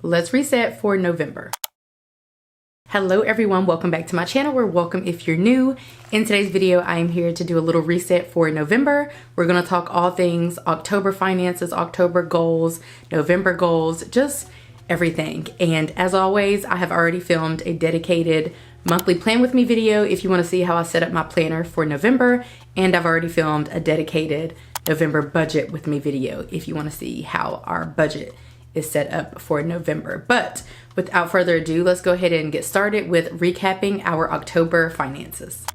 Let's reset for November. Hello everyone, welcome back to my channel, or welcome if you're new. In today's video, I am here to do a little reset for November. We're gonna talk all things October finances, October goals, November goals, just everything. And as always, I have already filmed a dedicated monthly plan with me video if you wanna see how I set up my planner for November. And I've already filmed a dedicated November budget with me video if you wanna see how our budget is set up for November. But without further ado, let's go ahead and get started with recapping our October finances.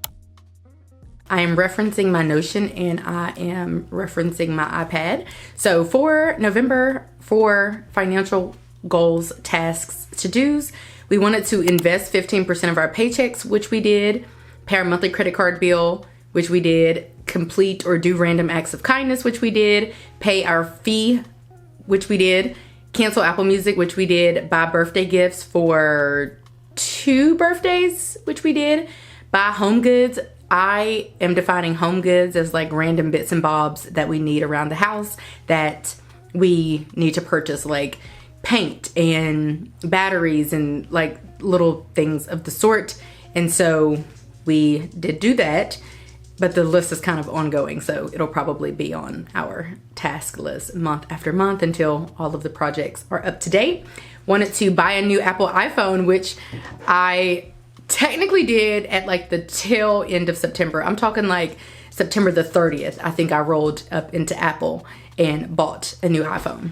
I am referencing my Notion and I am referencing my iPad. So for November, for financial goals, tasks, to-dos, we wanted to invest 15% of our paychecks, which we did, pay our monthly credit card bill, which we did, complete or do random acts of kindness, which we did, pay our fee, which we did, cancel Apple Music, which we did, buy birthday gifts for 2 birthdays, which we did, buy home goods. I am defining home goods as like random bits and bobs that we need around the house that we need to purchase, like paint and batteries and like little things of the sort. And so we did do that. But the list is kind of ongoing, so it'll probably be on our task list month after month until all of the projects are up to date. Wanted to buy a new Apple iPhone, which I technically did at like the tail end of September. I'm talking like September the 30th. I think I rolled up into Apple and bought a new iPhone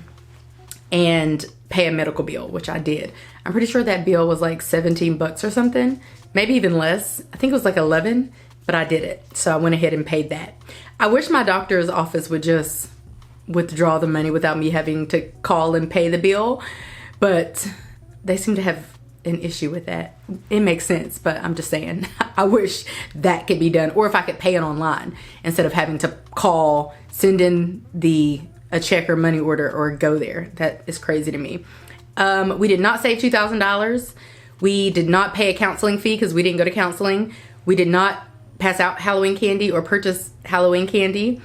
and pay a medical bill, which I did. I'm pretty sure that bill was like 17 bucks or something, maybe even less. I think it was like 11. But I did it, so I went ahead and paid that. I wish my doctor's office would just withdraw the money without me having to call and pay the bill, but they seem to have an issue with that. It makes sense, but I'm just saying, I wish that could be done, or if I could pay it online instead of having to call, send in a check or money order, or go there. That is crazy to me. We did not save $2,000. We did not pay a counseling fee because we didn't go to counseling. We did not pass out Halloween candy or purchase Halloween candy.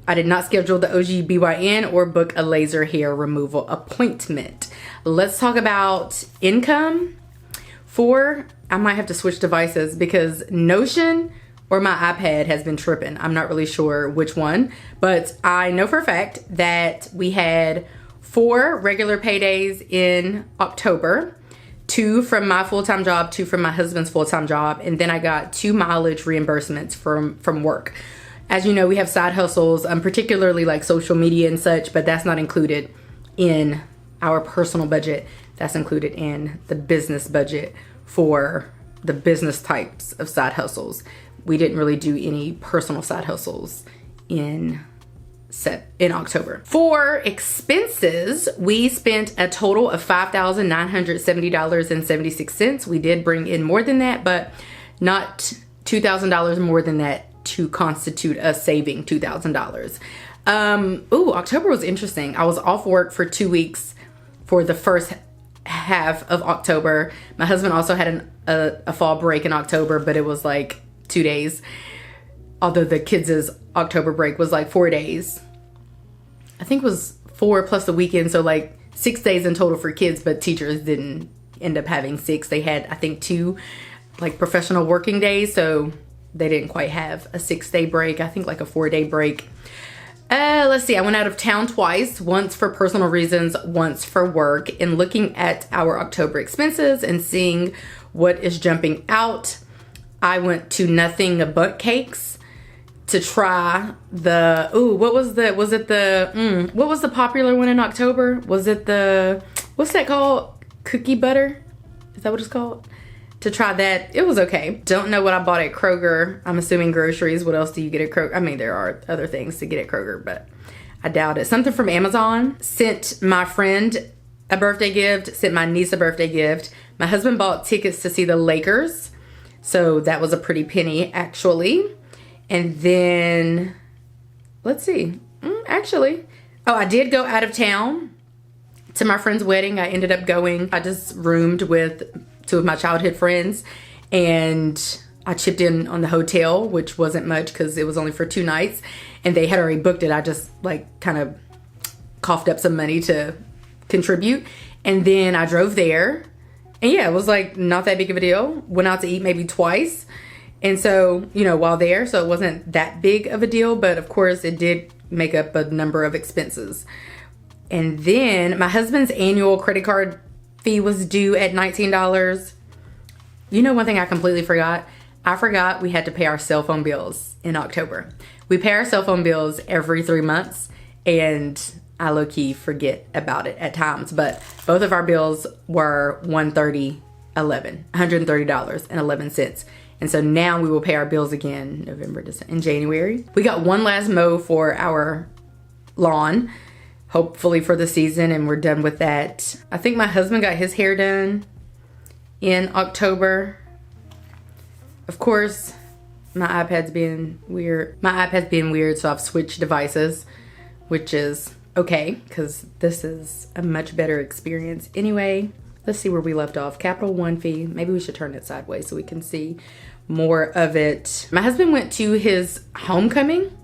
I did not schedule the OGBYN or book a laser hair removal appointment. Let's talk about income. I might have to switch devices because Notion or my iPad has been tripping. I'm not really sure which one, but I know for a fact that we had 4 regular paydays in October. 2 from my full-time job, 2 from my husband's full-time job, and then I got 2 mileage reimbursements from work. As you know, we have side hustles, particularly like social media and such, but that's not included in our personal budget. That's included in the business budget for the business types of side hustles. We didn't really do any personal side hustles in October. For expenses, we spent a total of $5,970.76. We did bring in more than that, but not $2,000 more than that to constitute us saving $2,000. October was interesting. I was off work for 2 weeks for the first half of October. My husband also had a fall break in October, but it was like 2 days. Although the kids' October break was like 4 days. I think it was 4 plus the weekend, so like 6 days in total for kids, but teachers didn't end up having 6. They had, I think, 2 like professional working days, so they didn't quite have a 6-day break. I think like a 4-day break. Let's see, I went out of town twice, once for personal reasons, once for work. And looking at our October expenses and seeing what is jumping out, I went to Nothing But Cakes to try the, what was the popular one in October? Was it what's that called? Cookie butter? Is that what it's called? To try that. It was okay. Don't know what I bought at Kroger. I'm assuming groceries. What else do you get at Kroger? I mean, there are other things to get at Kroger, but I doubt it. Something from Amazon. Sent my friend a birthday gift, sent my niece a birthday gift. My husband bought tickets to see the Lakers, so that was a pretty penny actually. And then, let's see, I did go out of town to my friend's wedding. I ended up going, I just roomed with 2 of my childhood friends, and I chipped in on the hotel, which wasn't much because it was only for 2 nights, and they had already booked it. I just like kind of coughed up some money to contribute. And then I drove there. And yeah, it was like not that big of a deal. Went out to eat maybe twice. And so, you know, while there, so it wasn't that big of a deal. But of course, it did make up a number of expenses. And then my husband's annual credit card fee was due at $19. You know, one thing I completely forgot? I forgot we had to pay our cell phone bills in October. We pay our cell phone bills every 3 months, and I low-key forget about it at times. But both of our bills were $130.11. And so now we will pay our bills again November, December, in January. We got one last mow for our lawn, hopefully for the season, and we're done with that. I think my husband got his hair done in October. Of course, my iPad's being weird. So I've switched devices, which is okay, because this is a much better experience anyway. Let's see where we left off. Capital One fee. Maybe we should turn it sideways so we can see more of it. My husband went to his homecoming,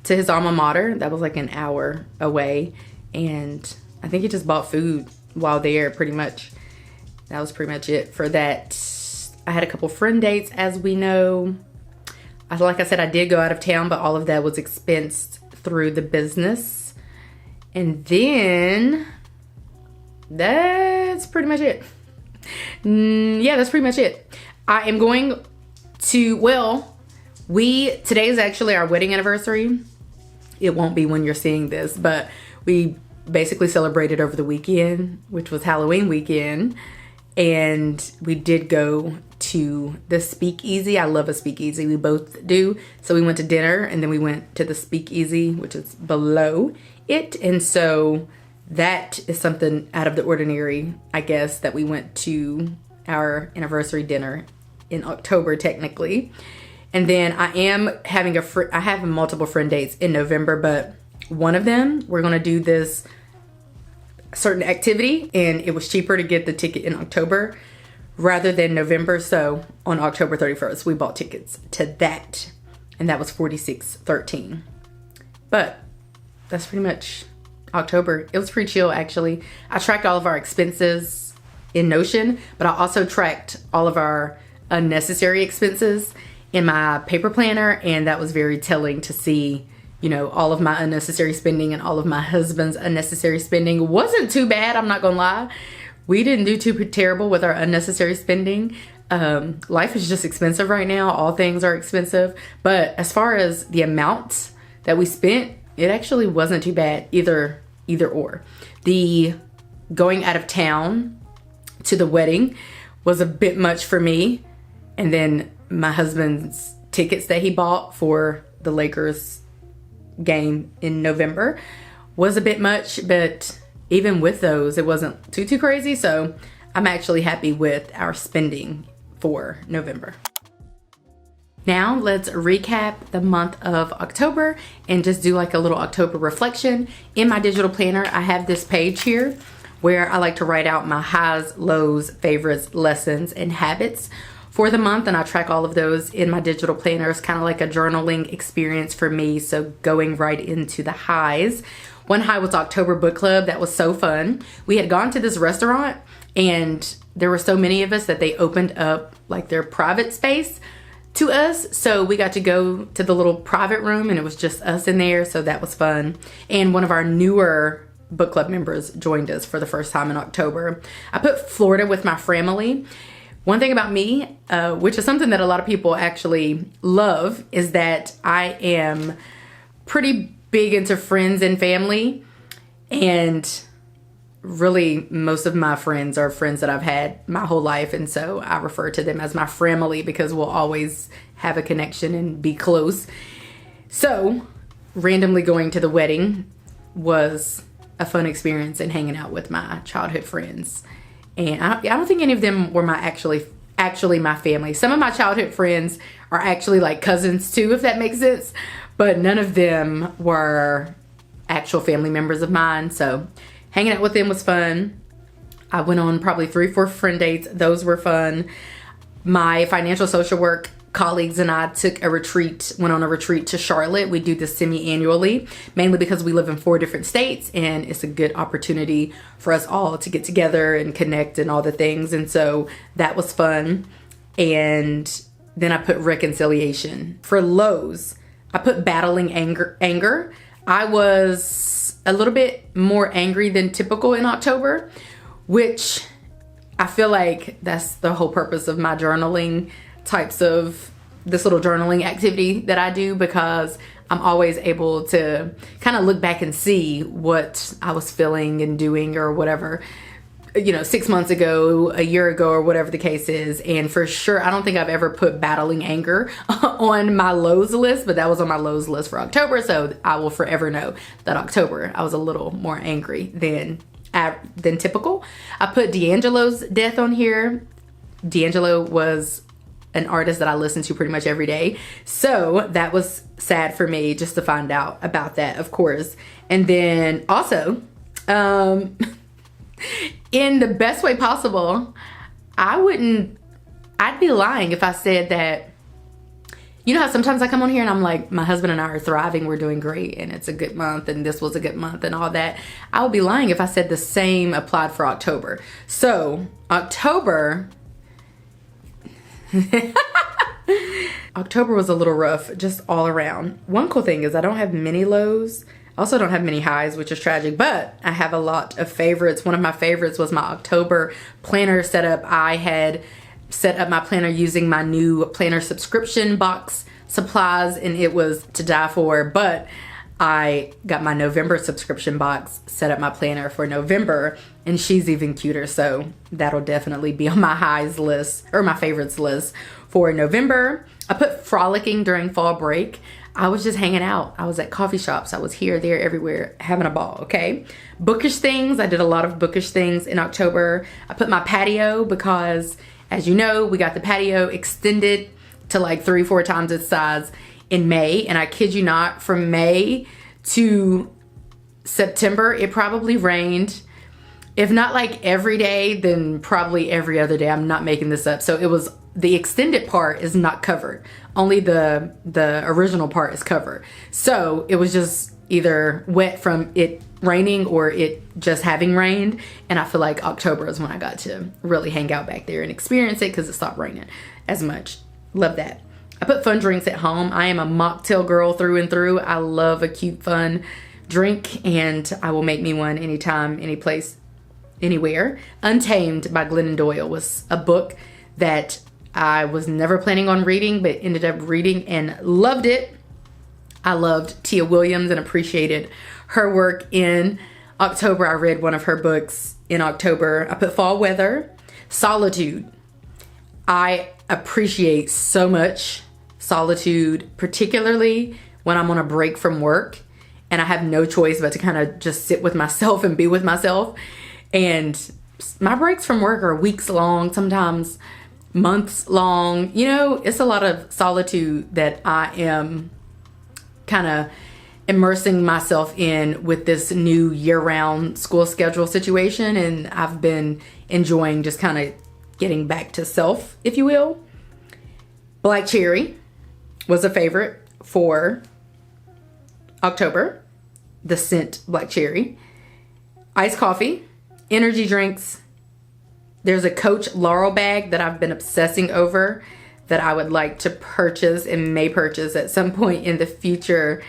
to his alma mater. That was like an hour away. And I think he just bought food while there, pretty much. That was pretty much it for that. I had a couple friend dates, as we know. Like I said, I did go out of town, but all of that was expensed through the business. And then that's pretty much it. Yeah, that's pretty much it. I am going to, well, today is actually our wedding anniversary. It won't be when you're seeing this, but we basically celebrated over the weekend, which was Halloween weekend. And we did go to the Speakeasy. I love a Speakeasy. We both do. So we went to dinner and then we went to the Speakeasy, which is below it. And so that is something out of the ordinary, I guess, that we went to our anniversary dinner in October, technically. And then I have multiple friend dates in November, but one of them, we're going to do this certain activity, and it was cheaper to get the ticket in October rather than November. So on October 31st, we bought tickets to that, and that was $46.13. But that's pretty much October. It was pretty chill, actually. I tracked all of our expenses in Notion, but I also tracked all of our unnecessary expenses in my paper planner, and that was very telling to see, you know, all of my unnecessary spending and all of my husband's unnecessary spending. Wasn't too bad, I'm not gonna lie. We didn't do too terrible with our unnecessary spending. Life is just expensive right now. All things are expensive. But as far as the amounts that we spent, it actually wasn't too bad either or. The going out of town to the wedding was a bit much for me. And then my husband's tickets that he bought for the Lakers game in November was a bit much, but even with those, it wasn't too crazy. So I'm actually happy with our spending for November. Now let's recap the month of October and just do like a little October reflection. In my digital planner, I have this page here where I like to write out my highs, lows, favorites, lessons, and habits for the month, and I track all of those in my digital planner. It's kind of like a journaling experience for me. So going right into the highs. One high was October book club. That was so fun. We had gone to this restaurant and there were so many of us that they opened up like their private space to us. So we got to go to the little private room and it was just us in there. So that was fun. And one of our newer book club members joined us for the first time in October. I put Florida with my family. One thing about me, which is something that a lot of people actually love, is that I am pretty big into friends and family. And really, most of my friends are friends that I've had my whole life. And so I refer to them as my family because we'll always have a connection and be close. So randomly going to the wedding was a fun experience and hanging out with my childhood friends. And I don't think any of them were actually my family. Some of my childhood friends are actually like cousins too, if that makes sense. But none of them were actual family members of mine. So hanging out with them was fun. I went on probably 3 or 4 friend dates. Those were fun. My financial social work colleagues and I went on a retreat to Charlotte. We do this semi-annually, mainly because we live in 4 different states, and it's a good opportunity for us all to get together and connect and all the things. And so that was fun. And then I put reconciliation. For lows, I put battling anger. I was a little bit more angry than typical in October, which I feel like that's the whole purpose of my journaling types of this little journaling activity that I do, because I'm always able to kind of look back and see what I was feeling and doing or whatever, 6 months ago, a year ago, or whatever the case is. And for sure, I don't think I've ever put battling anger on my lows list, but that was on my lows list for October. So I will forever know that October, I was a little more angry than typical. I put D'Angelo's death on here. D'Angelo was an artist that I listen to pretty much every day. So that was sad for me just to find out about that, of course. And then also, in the best way possible, I'd be lying if I said that, how sometimes I come on here and I'm like, my husband and I are thriving, we're doing great, and it's a good month, and this was a good month and all that. I would be lying if I said the same applied for October. So October was a little rough just all around. One cool thing is I don't have many lows. I also don't have many highs, which is tragic, but I have a lot of favorites. One of my favorites was my October planner setup. I had set up my planner using my new planner subscription box supplies, and it was to die for, but I got my November subscription box, set up my planner for November, and she's even cuter. So that'll definitely be on my highs list, or my favorites list for November. I put frolicking during fall break. I was just hanging out. I was at coffee shops. I was here, there, everywhere, having a ball, okay? Bookish things. I did a lot of bookish things in October. I put my patio because, as you know, we got the patio extended to like 3-4 times its size in May. And I kid you not, from May to September, it probably rained. If not like every day, then probably every other day. I'm not making this up. So it was, the extended part is not covered. Only the original part is covered. So it was just either wet from it raining or it just having rained. And I feel like October is when I got to really hang out back there and experience it because it stopped raining as much. Love that. I put fun drinks at home. I am a mocktail girl through and through. I love a cute, fun drink, and I will make me one anytime, any place, anywhere. Untamed by Glennon Doyle was a book that I was never planning on reading, but ended up reading and loved it. I loved Tia Williams and appreciated her work in October. I read one of her books in October. I put fall weather. Solitude. I appreciate so much solitude, particularly when I'm on a break from work and I have no choice but to kind of just sit with myself and be with myself. And my breaks from work are weeks long, sometimes months long. It's a lot of solitude that I am kind of immersing myself in with this new year-round school schedule situation. And I've been enjoying just kind of getting back to self, if you will. Black cherry was a favorite for October. The scent black cherry. Iced coffee. Energy drinks. There's a Coach Laurel bag that I've been obsessing over that I would like to purchase and may purchase at some point in the future.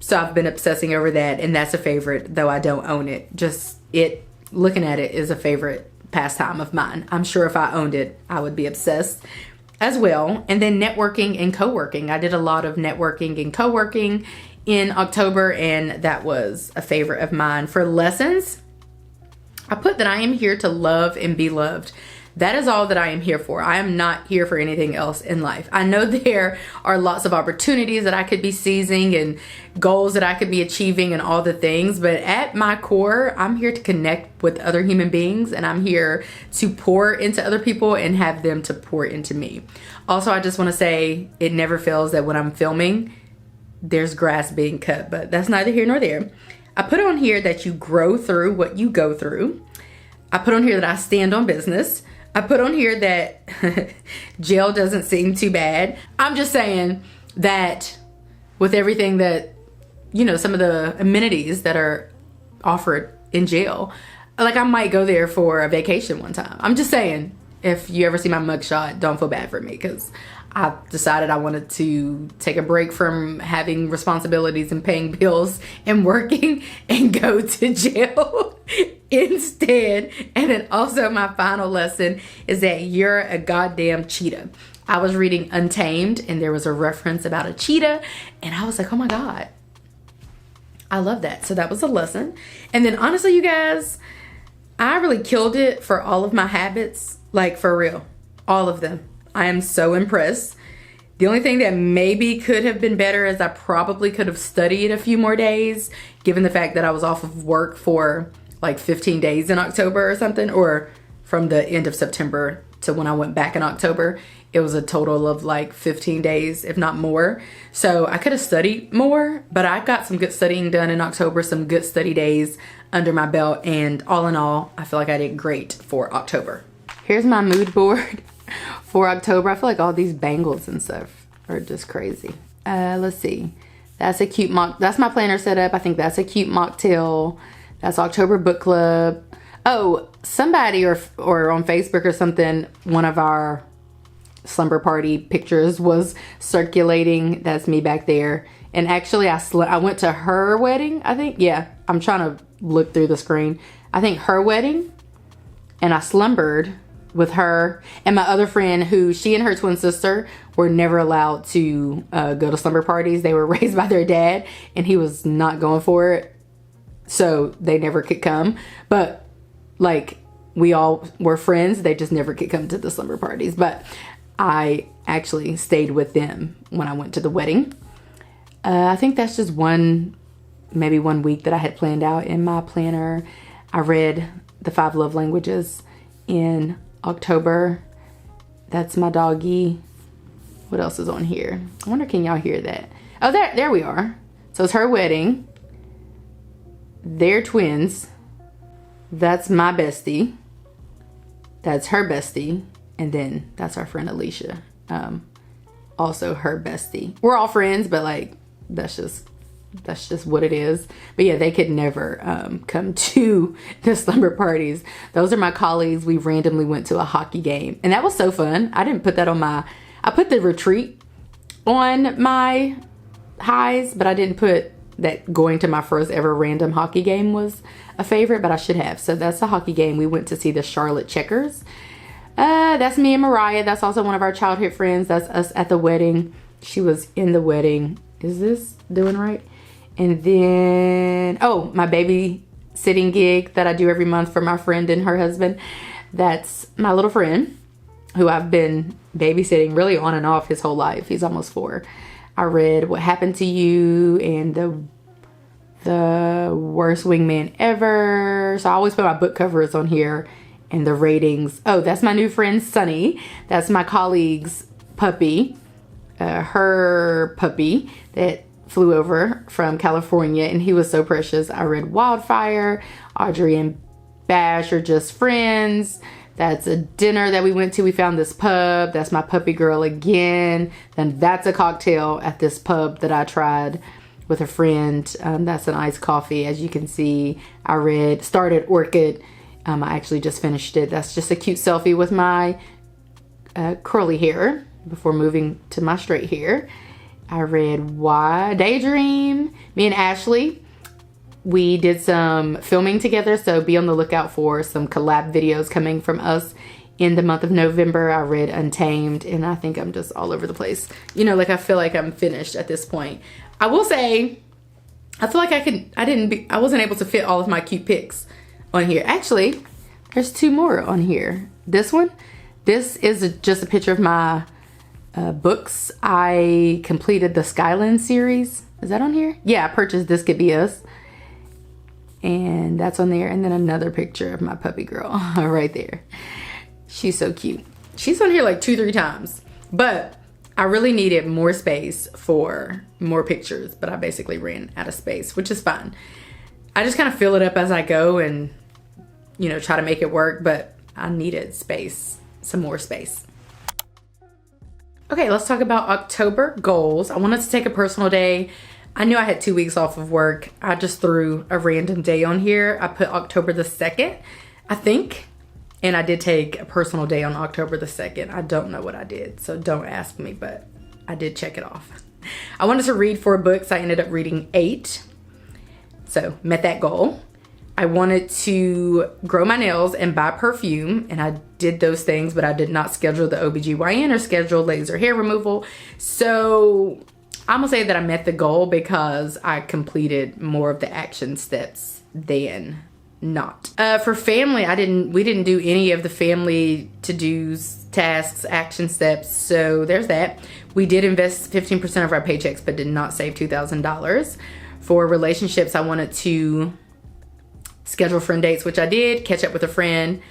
So I've been obsessing over that, and that's a favorite, though I don't own it. Just looking at it is a favorite pastime of mine. I'm sure if I owned it, I would be obsessed as well. And then networking and co-working. I did a lot of networking and co-working in October, and that was a favorite of mine. For lessons, I put that I am here to love and be loved. That is all that I am here for. I am not here for anything else in life. I know there are lots of opportunities that I could be seizing and goals that I could be achieving and all the things, but at my core, I'm here to connect with other human beings, and I'm here to pour into other people and have them to pour into me. Also, I just want to say it never fails that when I'm filming, there's grass being cut, but that's neither here nor there. I put on here that you grow through what you go through. I put on here that I stand on business. I put on here that jail doesn't seem too bad. I'm just saying that with everything that, you know, some of the amenities that are offered in jail, like I might go there for a vacation one time. I'm just saying, if you ever see my mugshot, don't feel bad for me, because I decided I wanted to take a break from having responsibilities and paying bills and working and go to jail instead. And then also my final lesson is that you're a goddamn cheetah. I was reading Untamed and there was a reference about a cheetah and I was like, oh my God, I love that. So that was a lesson. And then honestly, you guys, I really killed it for all of my habits, like for real, all of them. I am so impressed. The only thing that maybe could have been better is I probably could have studied a few more days, given the fact that I was off of work for like 15 days in October or something, or from the end of September to when I went back in October. It was a total of like 15 days, if not more. So I could have studied more, but I got some good studying done in October, some good study days under my belt. And all in all, I feel like I did great for October. Here's my mood board for October. I feel like all these bangles and stuff are just crazy. Let's see. That's a cute that's my planner setup. I think that's a cute mocktail. That's October book club. Oh, somebody or on Facebook or something, one of our slumber party pictures was circulating. That's me back there. And actually I went to her wedding, I think. Yeah, I'm trying to look through the screen. I think her wedding, and I slumbered with her and my other friend, who she and her twin sister were never allowed to go to slumber parties. They were raised by their dad and he was not going for it, so they never could come. But like, we all were friends, they just never could come to the slumber parties. But I actually stayed with them when I went to the wedding. I think that's just maybe 1 week that I had planned out in my planner. I read The 5 Love Languages in October. That's my doggy. What else is on here? I wonder, can y'all hear that? Oh, there we are. So it's her wedding. They're twins. That's my bestie. That's her bestie. And then that's our friend Alicia. Also her bestie. We're all friends, but like, that's just what it is. But yeah, they could never come to the slumber parties. Those are my colleagues. We randomly went to a hockey game and that was so fun. I didn't put that on I put the retreat on my highs, but I didn't put that going to my first ever random hockey game was a favorite, but I should have. So that's a hockey game. We went to see the Charlotte Checkers. That's me and Mariah. That's also one of our childhood friends. That's us at the wedding. She was in the wedding. Is this doing right? And then, oh, my babysitting gig that I do every month for my friend and her husband. That's my little friend who I've been babysitting really on and off his whole life. He's almost 4. I read What Happened to You and the Worst Wingman Ever. So I always put my book covers on here and the ratings. Oh, that's my new friend Sunny. That's my colleague's puppy. Her puppy that flew over from California, and he was so precious. I read Wildfire. Audrey and Bash are just friends. That's a dinner that we went to. We found this pub. That's my puppy girl again. Then that's a cocktail at this pub that I tried with a friend. That's an iced coffee. As you can see, I started Orchid. I actually just finished it. That's just a cute selfie with my curly hair before moving to my straight hair. I read Why Daydream. Me and Ashley, we did some filming together, so be on the lookout for some collab videos coming from us in the month of November. I read Untamed, and I think I'm just all over the place. You know, like I feel like I'm finished at this point. I will say, I feel like I wasn't able to fit all of my cute pics on here. Actually, there's 2 more on here. This one, this is just a picture of my books. I completed the Skyland series. Is that on here? Yeah, I purchased This Could Be Us. And that's on there. And then another picture of my puppy girl right there. She's so cute. She's on here like 2-3 times. But I really needed more space for more pictures. But I basically ran out of space, which is fine. I just kind of fill it up as I go and, you know, try to make it work. But I needed space, some more space. Okay, let's talk about October goals. I wanted to take a personal day. I knew I had 2 weeks off of work. I just threw a random day on here. I put October the 2nd, I think. And I did take a personal day on October the 2nd. I don't know what I did, so don't ask me, but I did check it off. I wanted to read 4 books. I ended up reading 8. So met that goal. I wanted to grow my nails and buy perfume, and I did those things, but I did not schedule the OBGYN or schedule laser hair removal. So I'm gonna say that I met the goal because I completed more of the action steps than not. For family, we didn't do any of the family to-dos, tasks, action steps, so there's that. We did invest 15% of our paychecks, but did not save $2,000. For relationships, I wanted to schedule friend dates, which I did, catch up with a friend,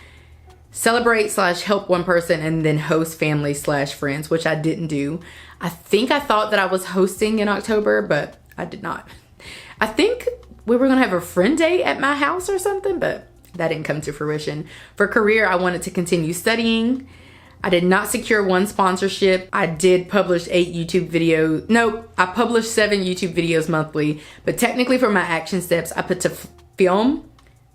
celebrate / help one person, and then host family / friends, which I didn't do. I think I thought that I was hosting in October, but I did not. I think we were gonna have a friend day at my house or something, but that didn't come to fruition. For career, I wanted to continue studying. I did not secure 1 sponsorship. I did publish 8 YouTube videos. Nope, I published 7 YouTube videos monthly, but technically for my action steps, I put to film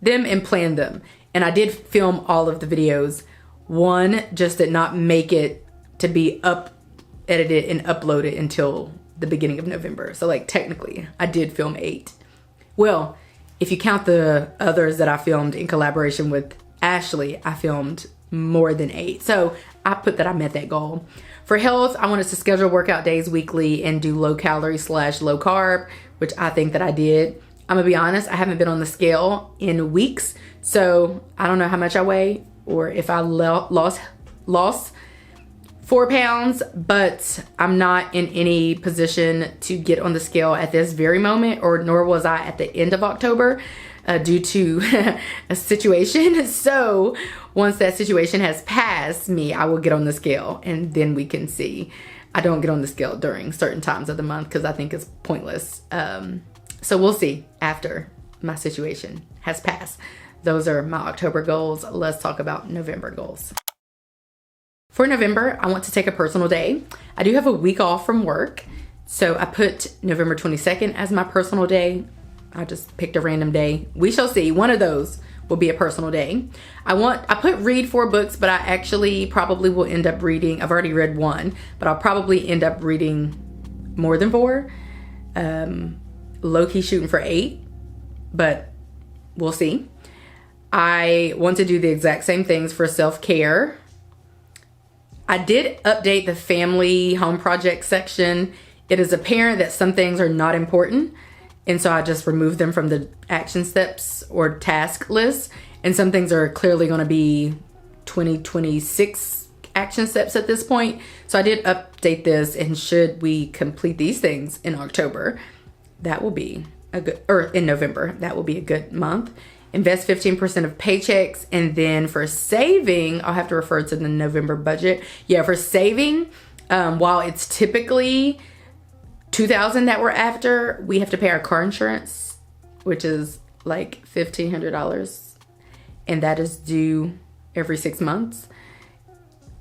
them and plan them. And I did film all of the videos. 1 just did not make it to be edited and uploaded until the beginning of November. So like technically I did film 8. Well, if you count the others that I filmed in collaboration with Ashley, I filmed more than 8. So I put that I met that goal. For health, I wanted to schedule workout days weekly and do low calorie / low carb, which I think that I did. I'm gonna be honest, I haven't been on the scale in weeks, so I don't know how much I weigh or if I lost 4 pounds, but I'm not in any position to get on the scale at this very moment, or nor was I at the end of October due to a situation. So once that situation has passed me, I will get on the scale and then we can see. I don't get on the scale during certain times of the month because I think it's pointless. So we'll see after my situation has passed. Those are my October goals. Let's talk about November goals. For November, I want to take a personal day. I do have a week off from work. So I put November 22nd as my personal day. I just picked a random day. We shall see. One of those will be a personal day. I put read 4 books, but I actually probably will end up reading, I've already read 1, but I'll probably end up reading more than 4. Low-key shooting for 8, but we'll see. I want to do the exact same things for self-care. I did update the family home project section. It is apparent that some things are not important, and so I just removed them from the action steps or task list, and some things are clearly going to be 2026 action steps at this point. So I did update this, and should we complete these things in October, that will be a good, or in November, that will be a good month. Invest 15% of paychecks, and then for saving, I'll have to refer to the November budget. Yeah, for saving, while it's typically $2,000 that we're after, we have to pay our car insurance, which is like $1,500, and that is due every 6 months,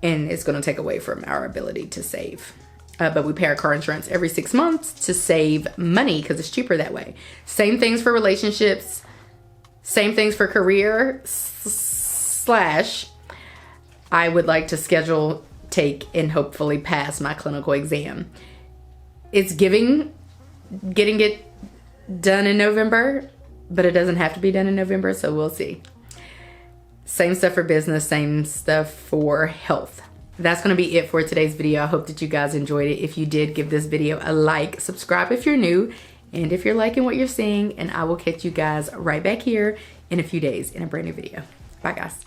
and it's going to take away from our ability to save. But we pay our car insurance every 6 months to save money because it's cheaper that way. Same things for relationships. Same things for career / I would like to schedule, take, and hopefully pass my clinical exam. It's getting it done in November, but it doesn't have to be done in November, so we'll see. Same stuff for business, same stuff for health. That's going to be it for today's video. I hope that you guys enjoyed it. If you did, give this video a like, subscribe if you're new, and if you're liking what you're seeing, and I will catch you guys right back here in a few days in a brand new video. Bye guys.